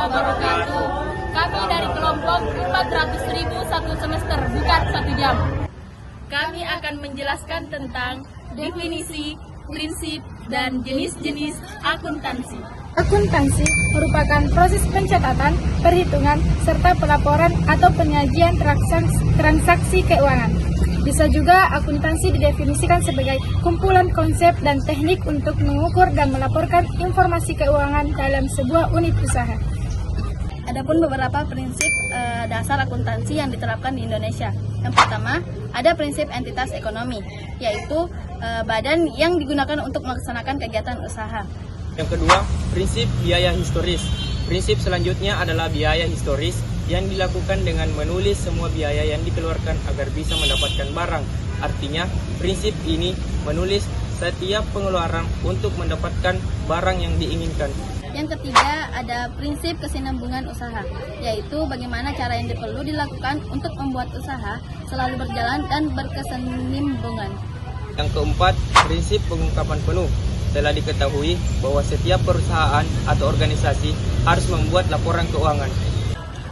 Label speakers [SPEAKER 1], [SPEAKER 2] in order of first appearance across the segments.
[SPEAKER 1] wabarakatuh. Kami dari kelompok 400.000 satu semester, bukan 1 jam. Kami akan menjelaskan tentang definisi, prinsip, dan jenis-jenis akuntansi.
[SPEAKER 2] Akuntansi merupakan proses pencatatan, perhitungan, serta pelaporan atau penyajian transaksi keuangan. Bisa juga akuntansi didefinisikan sebagai kumpulan konsep dan teknik untuk mengukur dan melaporkan informasi keuangan dalam sebuah unit usaha.
[SPEAKER 1] Adapun beberapa prinsip dasar akuntansi yang diterapkan di Indonesia. Yang pertama, ada prinsip entitas ekonomi, yaitu badan yang digunakan untuk melaksanakan kegiatan usaha.
[SPEAKER 3] Yang kedua, prinsip biaya historis. Prinsip selanjutnya adalah biaya historis yang dilakukan dengan menulis semua biaya yang dikeluarkan agar bisa mendapatkan barang. Artinya, prinsip ini menulis setiap pengeluaran untuk mendapatkan barang yang diinginkan.
[SPEAKER 1] Yang ketiga, ada prinsip kesinambungan usaha, yaitu bagaimana cara yang perlu dilakukan untuk membuat usaha selalu berjalan dan berkesinambungan.
[SPEAKER 3] Yang keempat, prinsip pengungkapan penuh. Telah diketahui bahwa setiap perusahaan atau organisasi harus membuat laporan keuangan.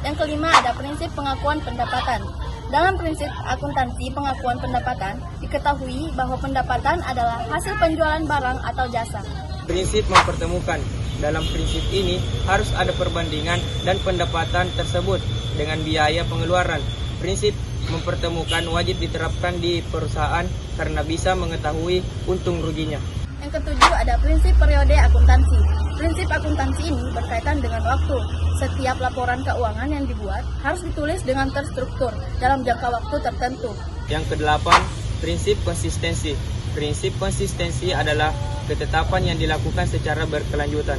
[SPEAKER 1] Yang kelima, ada prinsip pengakuan pendapatan. Dalam prinsip akuntansi pengakuan pendapatan, diketahui bahwa pendapatan adalah hasil penjualan barang atau jasa.
[SPEAKER 3] Prinsip mempertemukan. Dalam prinsip ini harus ada perbandingan dan pendapatan tersebut dengan biaya pengeluaran. Prinsip mempertemukan wajib diterapkan di perusahaan karena bisa mengetahui untung ruginya.
[SPEAKER 1] Yang ketujuh, ada prinsip periode akuntansi. Prinsip akuntansi ini berkaitan dengan waktu. Setiap laporan keuangan yang dibuat harus ditulis dengan terstruktur dalam jangka waktu tertentu.
[SPEAKER 3] Yang kedelapan, prinsip konsistensi. Prinsip konsistensi adalah ketetapan yang dilakukan secara berkelanjutan.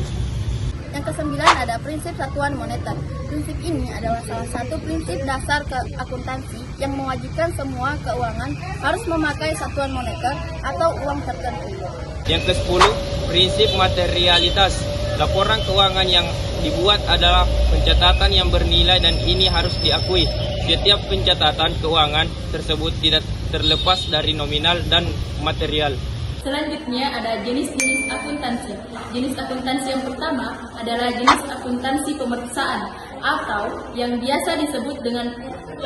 [SPEAKER 1] Yang kesembilan, ada prinsip satuan moneter. Prinsip ini adalah salah satu prinsip dasar akuntansi yang mewajibkan semua keuangan harus memakai satuan moneter atau uang tertentu.
[SPEAKER 3] Yang ke-10, prinsip materialitas. Laporan keuangan yang dibuat adalah pencatatan yang bernilai dan ini harus diakui. Setiap pencatatan keuangan tersebut tidak terlepas dari nominal dan material.
[SPEAKER 1] Selanjutnya ada jenis-jenis akuntansi. Jenis akuntansi yang pertama adalah jenis akuntansi pemeriksaan atau yang biasa disebut dengan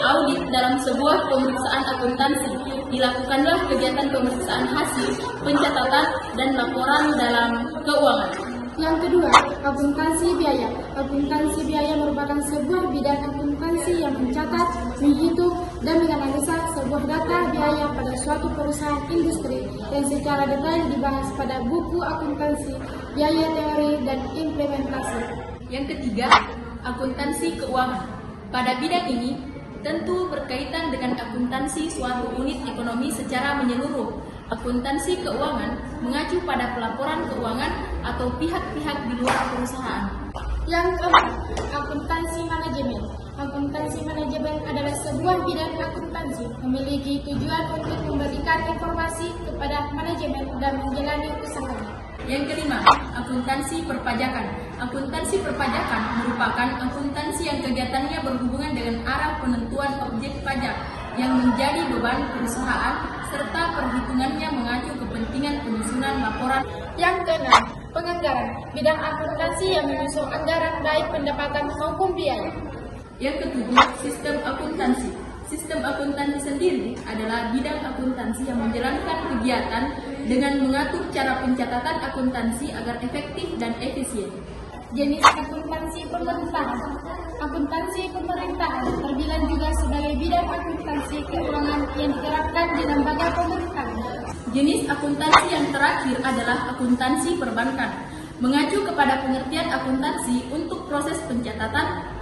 [SPEAKER 1] audit. Dalam sebuah pemeriksaan akuntansi, dilakukanlah kegiatan pemeriksaan hasil, pencatatan, dan laporan dalam keuangan.
[SPEAKER 2] Yang kedua, akuntansi biaya. Akuntansi biaya merupakan sebuah bidang akuntansi yang mencatat, menghitung, dan menganalisa sebuah data biaya pada suatu perusahaan industri yang secara detail dibahas pada buku akuntansi, biaya teori, dan implementasi.
[SPEAKER 1] Yang ketiga, akuntansi keuangan. Pada bidang ini, tentu berkaitan dengan akuntansi suatu unit ekonomi secara menyeluruh. Akuntansi keuangan mengacu pada pelaporan keuangan atau pihak-pihak di luar perusahaan.
[SPEAKER 2] Yang keempat, akuntansi manajemen. Akuntansi manajemen adalah sebuah bidang akuntansi memiliki tujuan untuk memberikan informasi kepada manajemen dan menjalani usahanya.
[SPEAKER 1] Yang kelima, akuntansi perpajakan. Akuntansi perpajakan merupakan akuntansi yang kegiatannya berhubungan dengan arah penentuan objek pajak yang menjadi beban perusahaan serta perhitungannya mengacu kepentingan penyusunan laporan.
[SPEAKER 2] Yang keenam, penganggaran. Bidang akuntansi yang menyusun anggaran baik pendapatan maupun biaya.
[SPEAKER 1] Yang ketujuh, sistem akuntansi. Sistem akuntansi sendiri adalah bidang akuntansi yang menjalankan kegiatan dengan mengatur cara pencatatan akuntansi agar efektif dan efisien.
[SPEAKER 2] Jenis akuntansi pemerintahan. Akuntansi pemerintahan terbilang juga sebagai bidang akuntansi keuangan yang diterapkan di lembaga pemerintahan.
[SPEAKER 1] Jenis akuntansi yang terakhir adalah akuntansi perbankan. Mengacu kepada pengertian akuntansi untuk proses pencatatan,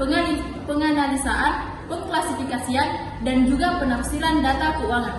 [SPEAKER 1] penganalisaan, pengklasifikasian, dan juga penafsiran data keuangan.